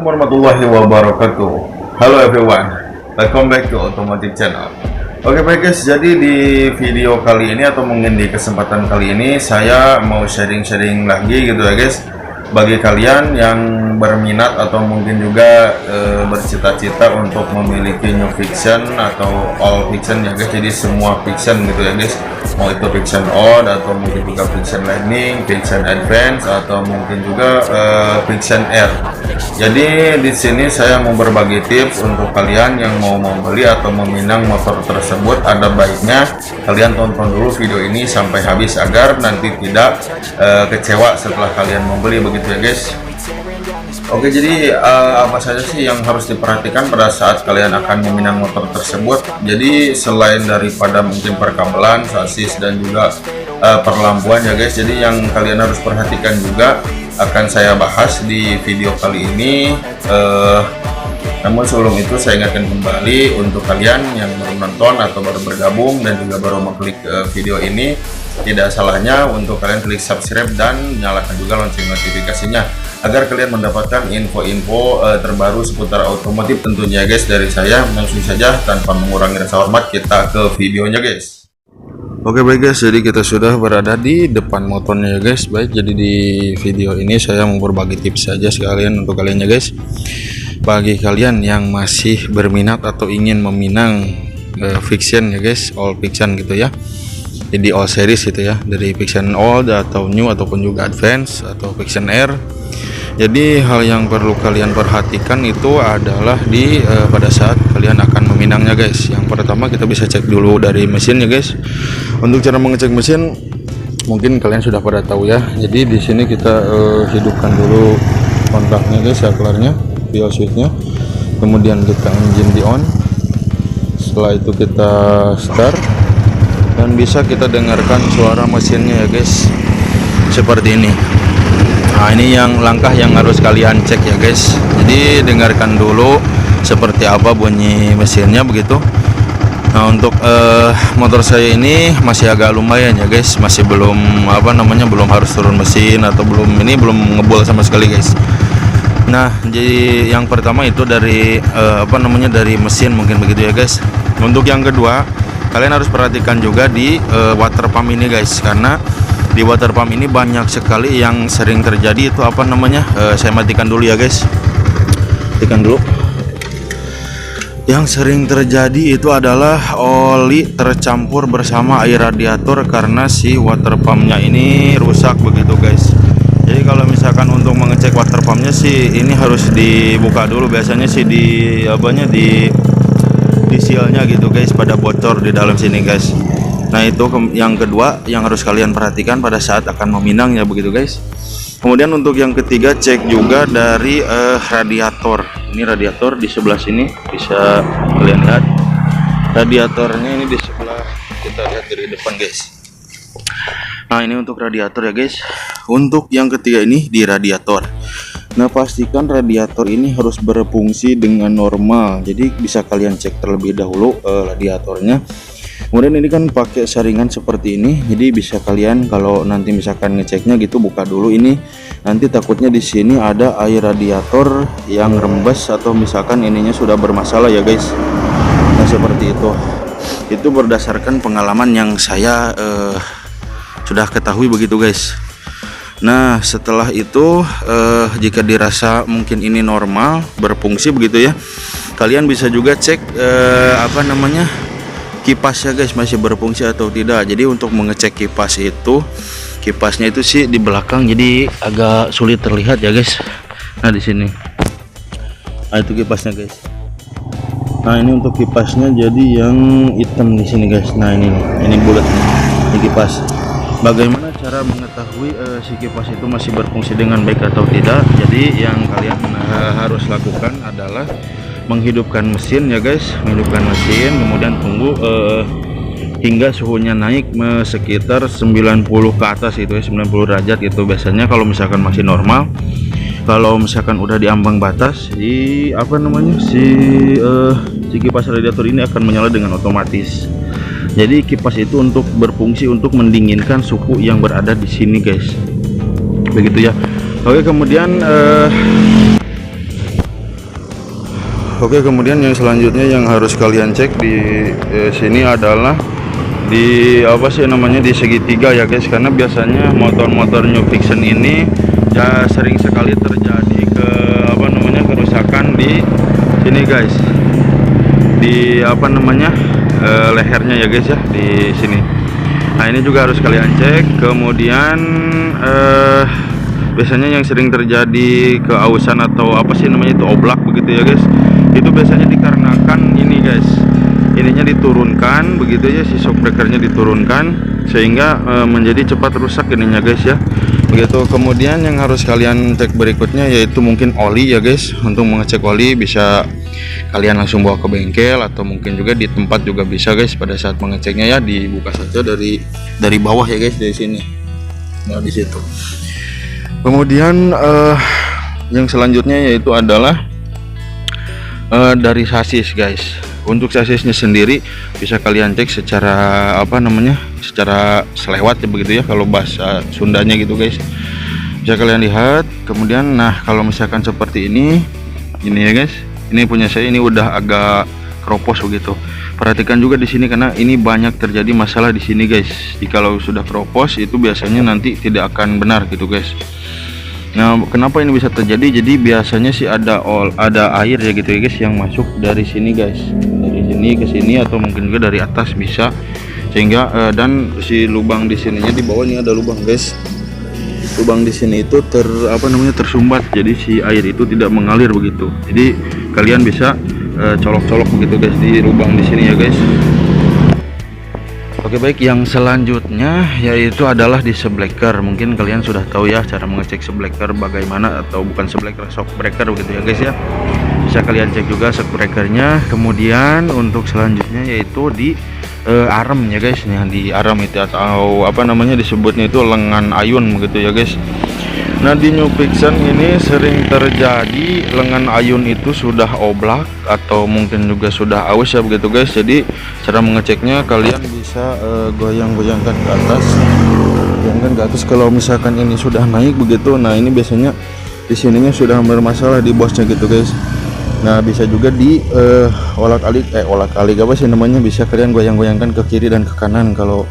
warahmatullahi wabarakatuh. Halo everyone, welcome back to Automotive Channel. Oke baik guys, jadi di video kali ini atau mungkin di kesempatan kali ini saya mau sharing-sharing lagi gitu ya guys, bagi kalian yang berminat atau mungkin juga bercita-cita untuk memiliki new fiction atau all fiction ya guys. Jadi semua fiction gitu ya guys, mau itu fiction old atau mungkin juga fiction lightning, fiction advance atau mungkin juga fiction air. Jadi di sini saya mau berbagi tips untuk kalian yang mau membeli atau meminang motor tersebut. Ada baiknya kalian tonton dulu video ini sampai habis agar nanti tidak kecewa setelah kalian membeli, begitu ya guys. Oke, jadi apa saja sih yang harus diperhatikan pada saat kalian akan meminang motor tersebut? Jadi selain daripada mungkin perkabelan, sasis dan juga perlampuan ya guys, jadi yang kalian harus perhatikan juga akan saya bahas di video kali ini. Namun sebelum itu saya ingatkan kembali untuk kalian yang baru nonton atau baru bergabung dan juga baru mengklik video ini, tidak salahnya untuk kalian klik subscribe dan nyalakan juga lonceng notifikasinya agar kalian mendapatkan info-info terbaru seputar otomotif tentunya guys dari saya. Langsung saja tanpa mengurangi rasa hormat kita ke videonya guys. Oke baik guys, jadi kita sudah berada di depan motornya ya guys. Baik, jadi di video ini saya mau berbagi tips saja sekalian untuk kalian ya guys, bagi kalian yang masih berminat atau ingin meminang fiction ya guys, all fiction gitu ya. Jadi all series gitu ya, dari fiction old atau new ataupun juga advance atau fiction air. Jadi hal yang perlu kalian perhatikan itu adalah di pada saat kalian akan meminangnya guys. Yang pertama kita bisa cek dulu dari mesin ya guys. Untuk cara mengecek mesin mungkin kalian sudah pada tahu ya. Jadi di sini kita hidupkan dulu kontaknya guys, saklarnya, fuel switchnya. Kemudian kita engine di on. Setelah itu kita start dan bisa kita dengarkan suara mesinnya ya guys, seperti ini. Nah, ini yang langkah yang harus kalian cek ya guys. Jadi dengarkan dulu seperti apa bunyi mesinnya begitu. Nah, untuk motor saya ini masih agak lumayan ya guys, masih belum belum harus turun mesin atau belum ngebul sama sekali guys. Nah, jadi yang pertama itu dari dari mesin mungkin begitu ya guys. Untuk yang kedua, kalian harus perhatikan juga di water pump ini guys, karena di water pump ini banyak sekali yang sering terjadi itu saya matikan dulu ya guys, matikan dulu. Yang sering terjadi itu adalah oli tercampur bersama air radiator karena si water pumpnya ini rusak begitu guys. Jadi kalau misalkan untuk mengecek water pumpnya sih ini harus dibuka dulu, biasanya sih di sealnya gitu guys, pada bocor di dalam sini guys. Nah itu yang kedua yang harus kalian perhatikan pada saat akan meminang ya begitu guys. Kemudian untuk yang ketiga, cek juga dari radiator. Ini radiator di sebelah sini, bisa kalian lihat radiatornya ini di sebelah, kita lihat dari depan guys. Nah ini untuk radiator ya guys. Untuk yang ketiga ini di radiator. Nah pastikan radiator ini harus berfungsi dengan normal, jadi bisa kalian cek terlebih dahulu radiatornya. Kemudian ini kan pakai saringan seperti ini, jadi bisa kalian kalau nanti misalkan ngeceknya gitu buka dulu ini, nanti takutnya di sini ada air radiator yang rembes atau misalkan ininya sudah bermasalah ya guys. Nah seperti itu berdasarkan pengalaman yang saya sudah ketahui begitu guys. Nah setelah itu jika dirasa mungkin ini normal berfungsi begitu ya, kalian bisa juga cek kipas ya guys, masih berfungsi atau tidak. Jadi untuk mengecek kipas itu, kipasnya itu sih di belakang, jadi agak sulit terlihat ya guys. Nah di sini, nah itu kipasnya guys. Nah ini untuk kipasnya jadi yang hitam di sini guys. Nah ini bulat nih, ini kipas. Bagaimana cara mengetahui si kipas itu masih berfungsi dengan baik atau tidak? Jadi yang kalian harus lakukan adalah menghidupkan mesin ya guys, menghidupkan mesin, kemudian tunggu hingga suhunya naik sekitar 90 ke atas itu ya, 90 derajat itu biasanya. Kalau misalkan masih normal, kalau misalkan udah di ambang batas, si kipas radiator ini akan menyala dengan otomatis. Jadi kipas itu untuk berfungsi untuk mendinginkan suhu yang berada di sini guys, begitu ya. Oke, kemudian Oke, kemudian yang selanjutnya yang harus kalian cek di sini adalah di apa sih namanya, di segitiga ya guys, karena biasanya motor-motor New Fiction ini ya sering sekali terjadi ke apa namanya, kerusakan di sini guys, di apa namanya, lehernya ya guys ya, di sini. Nah ini juga harus kalian cek. Kemudian biasanya yang sering terjadi keausan atau apa sih namanya itu oblak begitu ya guys, itu biasanya dikarenakan ini guys, ininya diturunkan begitu ya, si shock breakernya diturunkan sehingga menjadi cepat rusak ininya guys ya begitu. Kemudian yang harus kalian cek berikutnya yaitu mungkin oli ya guys. Untuk mengecek oli bisa kalian langsung bawa ke bengkel atau mungkin juga di tempat juga bisa guys. Pada saat mengeceknya ya dibuka saja dari bawah ya guys, dari sini, nah di situ. Kemudian yang selanjutnya yaitu adalah dari sasis guys. Untuk sasisnya sendiri bisa kalian cek secara apa namanya, secara selewat ya begitu ya, kalau bahasa Sundanya gitu guys, bisa kalian lihat. Kemudian nah kalau misalkan seperti ini ya guys, ini punya saya ini udah agak keropos begitu. Perhatikan juga di sini karena ini banyak terjadi masalah di sini guys. Jikalau sudah keropos itu biasanya nanti tidak akan benar gitu guys. Nah kenapa ini bisa terjadi? Jadi biasanya sih ada air ya gitu ya guys, yang masuk dari sini guys, dari sini ke sini atau mungkin juga dari atas bisa, sehingga dan si lubang di sininya di bawah ini ada lubang guys. Lubang di sini itu tersumbat, jadi si air itu tidak mengalir begitu. Jadi kalian bisa colok-colok begitu guys di lubang di sini ya guys. Oke baik, yang selanjutnya yaitu adalah di shockbreaker. Mungkin kalian sudah tahu ya cara mengecek shockbreaker bagaimana, atau bukan shockbreaker begitu ya guys ya. Bisa kalian cek juga shockbreakernya. Kemudian untuk selanjutnya yaitu di arem ya guys. Nah di arem itu atau apa namanya disebutnya itu lengan ayun begitu ya guys. Nah di New Fiction ini sering terjadi lengan ayun itu sudah oblak atau mungkin juga sudah aus ya begitu guys. Jadi cara mengeceknya kalian bisa goyang-goyangkan ke atas, goyangkan ke atas. Kalau misalkan ini sudah naik begitu, nah ini biasanya di sininya sudah bermasalah di bosnya gitu guys. Nah bisa juga di olak-alik apa sih namanya, bisa kalian goyang-goyangkan ke kiri dan ke kanan. Kalau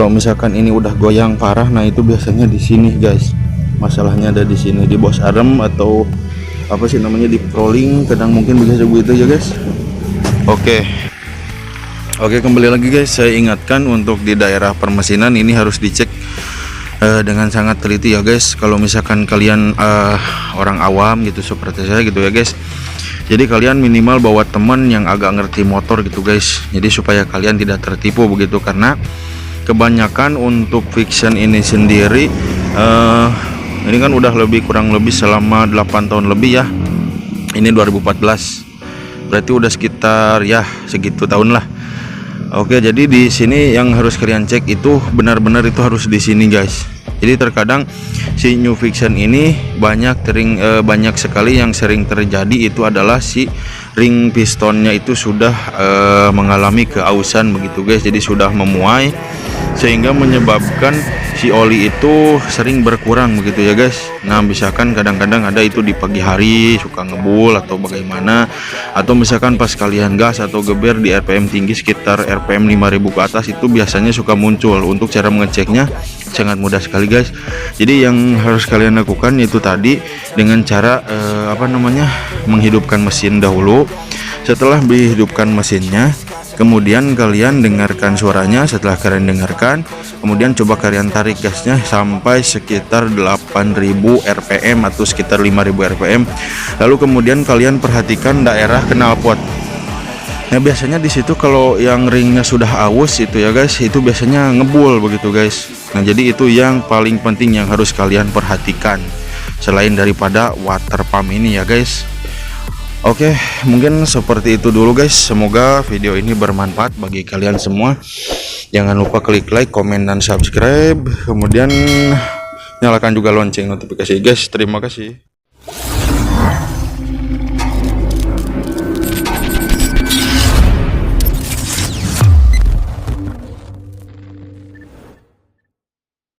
misalkan ini udah goyang parah, nah itu biasanya di sini guys. Masalahnya ada di sini, di bos arem atau apa sih namanya, di rolling kadang mungkin bisa begitu ya guys. Oke, kembali lagi guys, saya ingatkan untuk di daerah permesinan ini harus dicek dengan sangat teliti ya guys. Kalau misalkan kalian orang awam gitu seperti saya gitu ya guys, jadi kalian minimal bawa teman yang agak ngerti motor gitu guys, jadi supaya kalian tidak tertipu begitu. Karena kebanyakan untuk Fiction ini sendiri ini kan udah kurang lebih selama 8 tahun lebih ya. Ini 2014, berarti udah sekitar ya segitu tahun lah. Oke, jadi di sini yang harus kalian cek itu benar-benar itu harus di sini guys. Jadi terkadang si New Fiction ini banyak sekali yang sering terjadi itu adalah si ring pistonnya itu sudah mengalami keausan begitu guys. Jadi sudah memuai sehingga menyebabkan si oli itu sering berkurang begitu ya guys. Nah misalkan kadang-kadang ada itu di pagi hari suka ngebul atau bagaimana, atau misalkan pas kalian gas atau geber di RPM tinggi sekitar RPM 5000 ke atas, itu biasanya suka muncul. Untuk cara mengeceknya sangat mudah sekali guys. Jadi yang harus kalian lakukan itu tadi dengan cara menghidupkan mesin dahulu. Setelah dihidupkan mesinnya, kemudian kalian dengarkan suaranya. Setelah kalian dengarkan, kemudian coba kalian tarik gasnya sampai sekitar 8000 rpm atau sekitar 5000 rpm. Lalu kemudian kalian perhatikan daerah knalpot. Nah biasanya di situ kalau yang ringnya sudah aus itu ya guys, itu biasanya ngebul begitu guys. Nah jadi itu yang paling penting yang harus kalian perhatikan selain daripada water pump ini ya guys. Oke, mungkin seperti itu dulu guys. Semoga video ini bermanfaat bagi kalian semua. Jangan lupa klik like, komen, dan subscribe. Kemudian nyalakan juga lonceng notifikasi guys. Terima kasih.